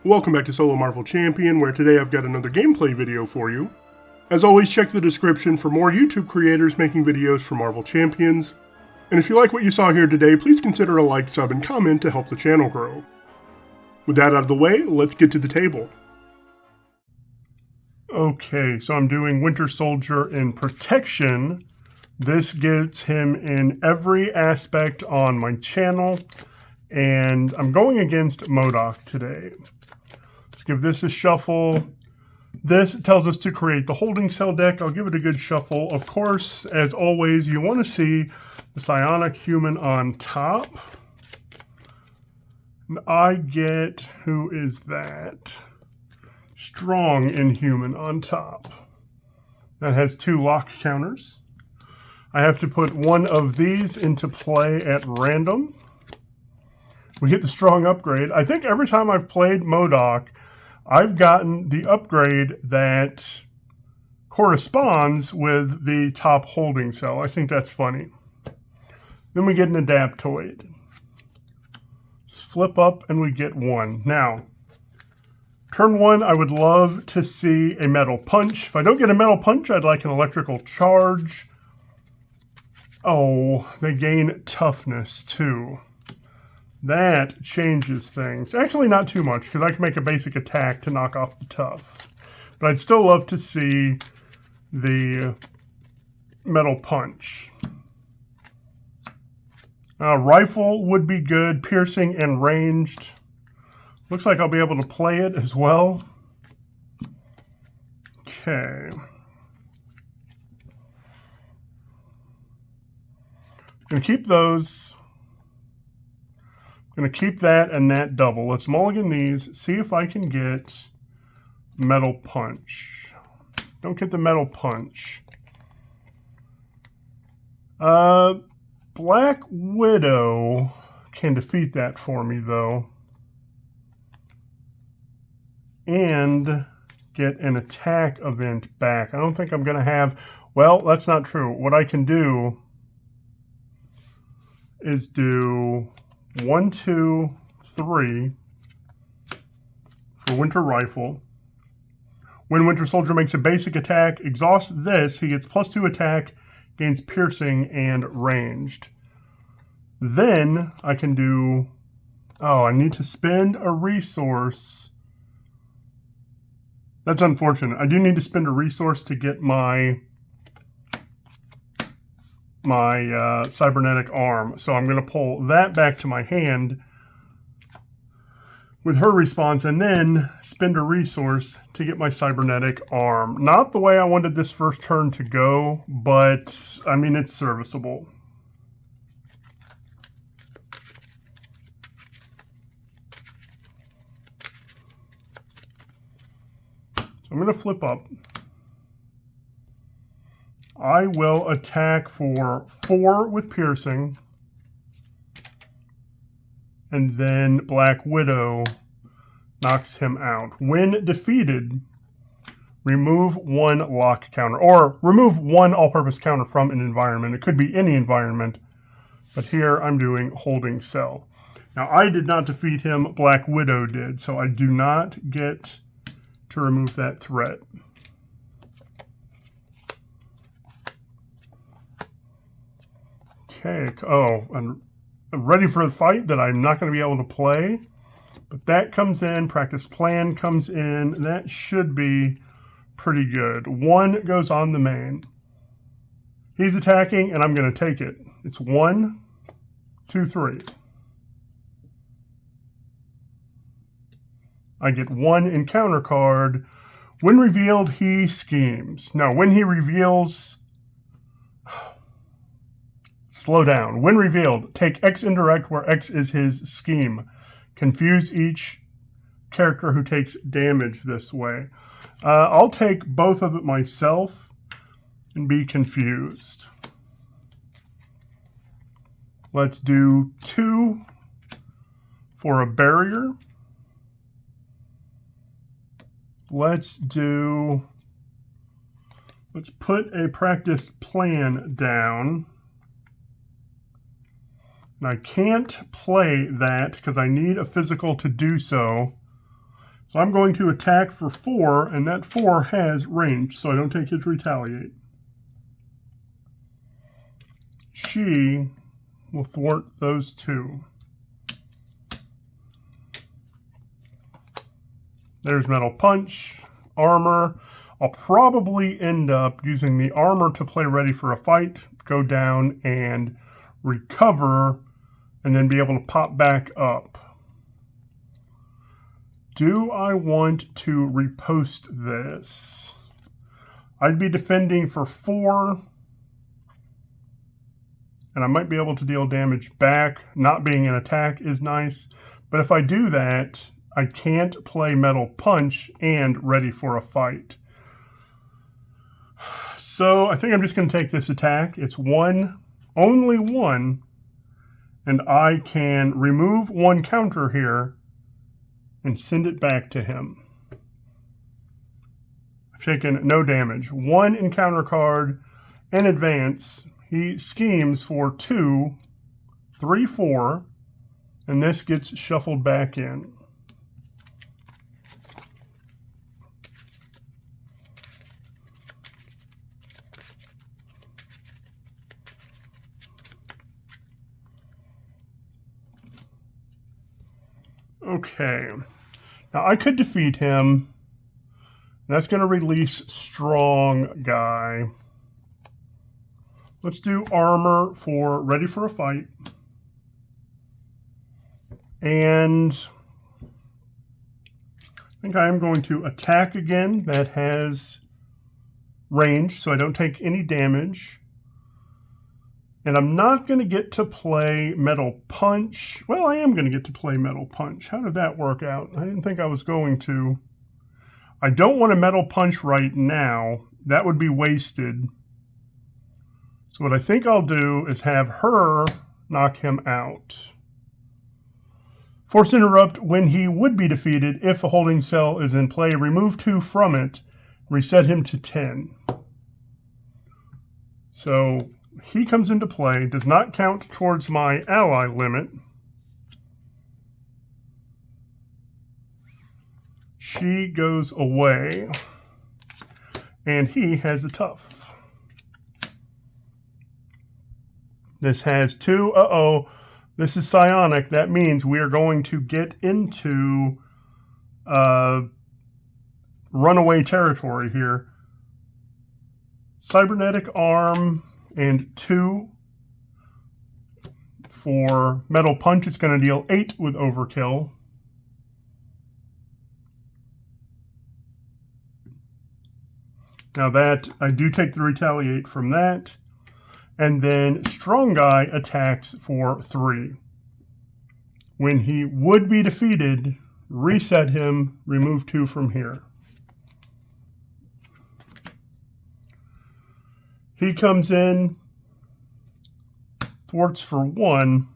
Welcome back to Solo Marvel Champion, where today I've got another gameplay video for you. As always, check the description for more YouTube creators making videos for Marvel Champions. And if you like what you saw here today, please consider a like, sub, and comment to help the channel grow. With that out of the way, let's get to the table. Okay, so I'm doing Winter Soldier in Protection. This gets him in every aspect on my channel, and I'm going against MODOK today. Let's give this a shuffle. This tells us to create the holding cell deck. I'll give it a good shuffle. Of course, as always, you want to see the psionic human on top. And I get, who is that? Strong Inhuman on top. That has 2 lock counters. I have to put one of these into play at random. We get the strong upgrade. I think every time I've played MODOK, I've gotten the upgrade that corresponds with the top holding cell. I think that's funny. Then we get an Adaptoid. Flip up and we get 1. Now, turn 1, I would love to see a metal punch. If I don't get a metal punch, I'd like an electrical charge. Oh, they gain toughness too. That changes things. Actually, not too much, because I can make a basic attack to knock off the tough. But I'd still love to see the metal punch. Rifle would be good, piercing and ranged. Looks like I'll be able to play it as well. Okay. Gonna keep those. Going to keep that and that double. Let's mulligan these, see if I can get metal punch. Don't get the metal punch. Black Widow can defeat that for me, though. And get an attack event back. I don't think I'm going to have... Well, that's not true. What I can do is do 1, 2, 3 for Winter Rifle. When Winter Soldier makes a basic attack, exhausts this, he gets +2 attack, gains piercing, and ranged. Then I can do... Oh, I need to spend a resource. That's unfortunate. I do need to spend a resource to get my cybernetic arm. So I'm going to pull that back to my hand with her response and then spend a resource to get my cybernetic arm. Not the way I wanted this first turn to go, but I mean, it's serviceable. So I'm going to flip up. I will attack for 4 with piercing, and then Black Widow knocks him out. When defeated, remove 1 lock counter, or remove 1 all-purpose counter from an environment. It could be any environment, but here I'm doing holding cell. Now, I did not defeat him, Black Widow did, so I do not get to remove that threat. Okay, oh, I'm ready for the fight that I'm not going to be able to play. But that comes in, practice plan comes in. That should be pretty good. 1 goes on the main. He's attacking, and I'm going to take it. It's 1, 2, 3. I get 1 encounter card. When revealed, he schemes. Now, when he reveals... Slow down. When revealed, take X indirect where X is his scheme. Confuse each character who takes damage this way. I'll take both of it myself and be confused. Let's do 2 for a barrier. Let's put a practice plan down. And I can't play that because I need a physical to do so. So I'm going to attack for 4, and that 4 has range, so I don't take his retaliate. She will thwart those 2. There's Metal Punch, Armor. I'll probably end up using the Armor to play ready for a fight, go down and recover, and then be able to pop back up. Do I want to repost this? I'd be defending for 4, and I might be able to deal damage back. Not being an attack is nice, but if I do that, I can't play Metal Punch and ready for a fight. So I think I'm just going to take this attack. It's 1, only 1, and I can remove 1 counter here and send it back to him. I've taken no damage. 1 encounter card and advance. He schemes for 2, 3, 4, and this gets shuffled back in. Okay, now I could defeat him. That's going to release Strong Guy. Let's do Armor for ready for a fight. And I think I am going to attack again. That has range, so I don't take any damage. And I'm not going to get to play Metal Punch. Well, I am going to get to play Metal Punch. How did that work out? I didn't think I was going to. I don't want a Metal Punch right now. That would be wasted. So what I think I'll do is have her knock him out. Force Interrupt when he would be defeated if a holding cell is in play. Remove 2 from it. Reset him to 10. So he comes into play, does not count towards my ally limit. She goes away, and he has a tough. This has 2. Uh-oh, this is psionic. That means we are going to get into runaway territory here. Cybernetic Arm and 2 for Metal Punch. It's going to deal 8 with Overkill. Now that, I do take the retaliate from that. And then Strong Guy attacks for 3. When he would be defeated, reset him, remove 2 from here. He comes in, thwarts for 1.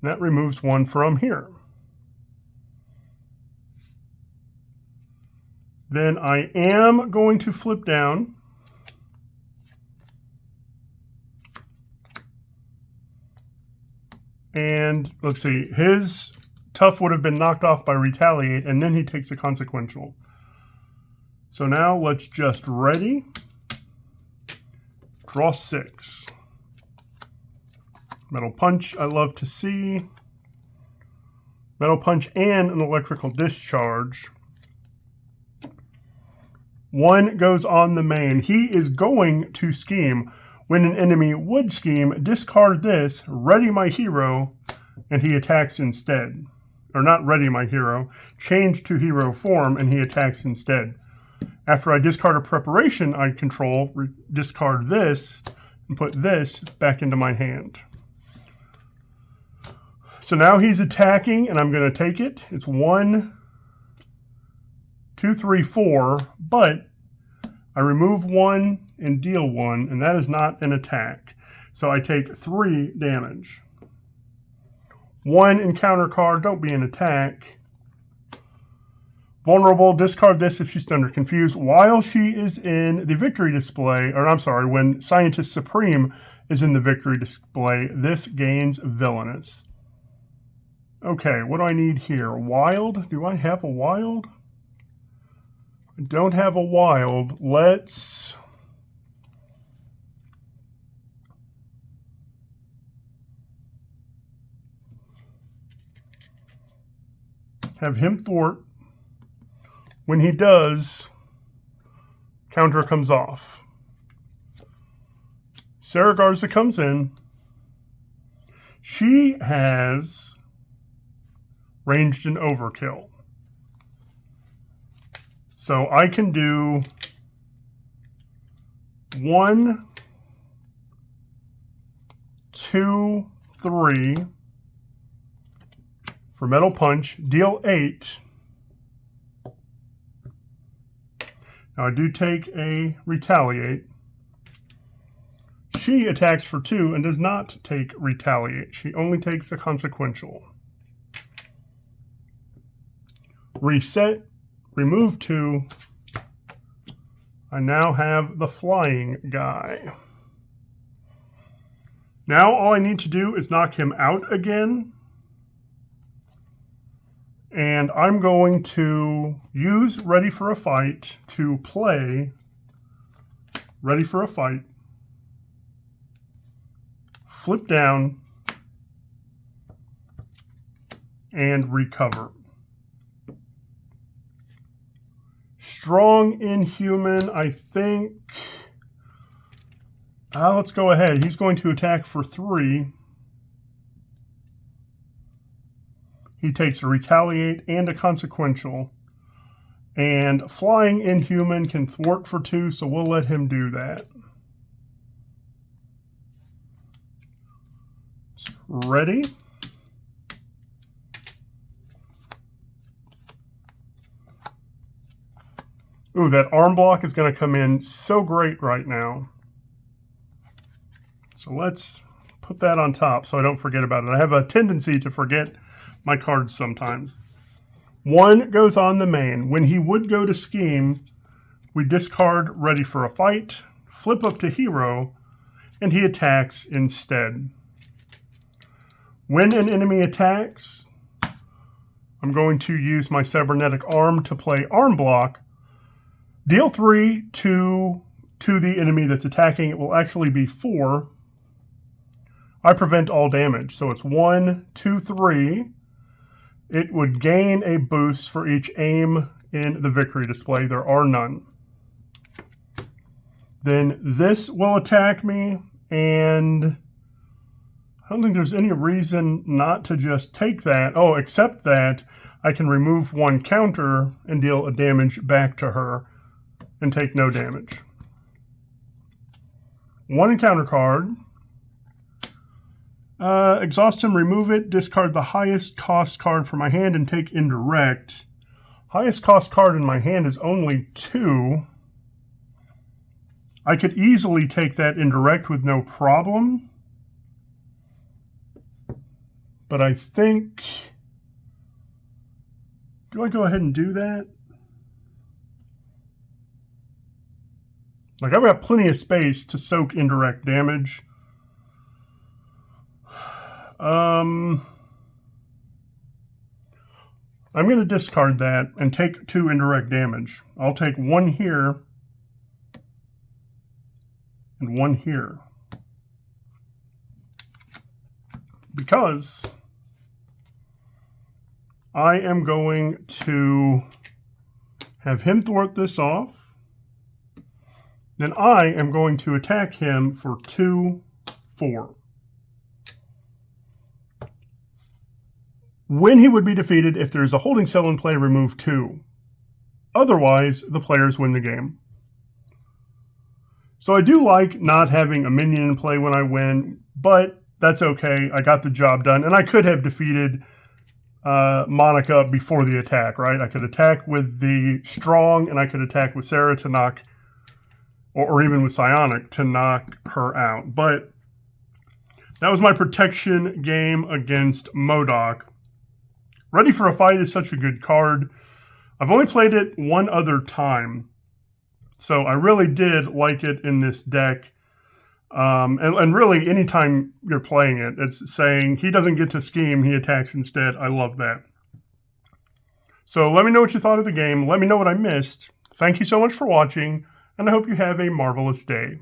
That removes 1 from here. Then I am going to flip down. And let's see, his tough would have been knocked off by retaliate, and then he takes a consequential. So now let's just ready. Draw 6. Metal Punch, I love to see. Metal Punch and an Electrical Discharge. 1 goes on the main. He is going to scheme. When an enemy would scheme, discard this, ready my hero, and he attacks instead. Or not ready my hero, change to hero form, and he attacks instead. After I discard a preparation I control, discard this, and put this back into my hand. So now he's attacking, and I'm going to take it. It's 1, 2, 3, 4, but I remove 1 and deal 1, and that is not an attack. So I take 3 damage. 1 encounter card, don't be an attack. Vulnerable, discard this if she's stunned or confused. While she is in the victory display, or I'm sorry, when Scientist Supreme is in the victory display, this gains Villainous. Okay, what do I need here? Wild? Do I have a wild? I don't have a wild. Let's have him thwart. When he does, counter comes off. Sarah Garza comes in. She has ranged an overkill. So I can do 1, 2, 3 for Metal Punch, deal 8. Now I do take a Retaliate. She attacks for 2 and does not take Retaliate. She only takes a Consequential. Reset, remove 2. I now have the flying guy. Now all I need to do is knock him out again. And I'm going to use Ready for a Fight to play Ready for a Fight. Flip down and recover. Strong Inhuman, I think. Let's go ahead. He's going to attack for 3. He takes a Retaliate and a Consequential. And Flying Inhuman can thwart for 2, so we'll let him do that. Ready? Ooh, that arm block is going to come in so great right now. So let's put that on top so I don't forget about it. I have a tendency to forget my cards sometimes. 1 goes on the main. When he would go to Scheme, we discard Ready for a Fight, flip up to Hero, and he attacks instead. When an enemy attacks, I'm going to use my Cybernetic Arm to play Arm Block. Deal 3 to the enemy that's attacking. It will actually be 4. I prevent all damage. So it's 1, 2, 3. It would gain a boost for each aim in the victory display. There are none. Then this will attack me, and I don't think there's any reason not to just take that. Oh, except that I can remove 1 counter and deal a damage back to her and take no damage. 1 encounter card. Exhaust him, remove it, discard the highest cost card from my hand and take Indirect. Highest cost card in my hand is only 2. I could easily take that Indirect with no problem. But I think, do I go ahead and do that? Like, I've got plenty of space to soak indirect damage. I'm going to discard that and take 2 indirect damage. I'll take 1 here and 1 here. Because I am going to have him thwart this off. Then I am going to attack him for 2, 4. When he would be defeated, if there is a holding cell in play, remove 2. Otherwise, the players win the game. So I do like not having a minion in play when I win, but that's okay. I got the job done, and I could have defeated Monica before the attack, right? I could attack with the Strong, and I could attack with Sarah to knock, or even with Psionic to knock her out. But that was my protection game against MODOK. Ready for a Fight is such a good card. I've only played it 1 other time, so I really did like it in this deck. And really, anytime you're playing it, it's saying he doesn't get to scheme, he attacks instead. I love that. So let me know what you thought of the game. Let me know what I missed. Thank you so much for watching, and I hope you have a marvelous day.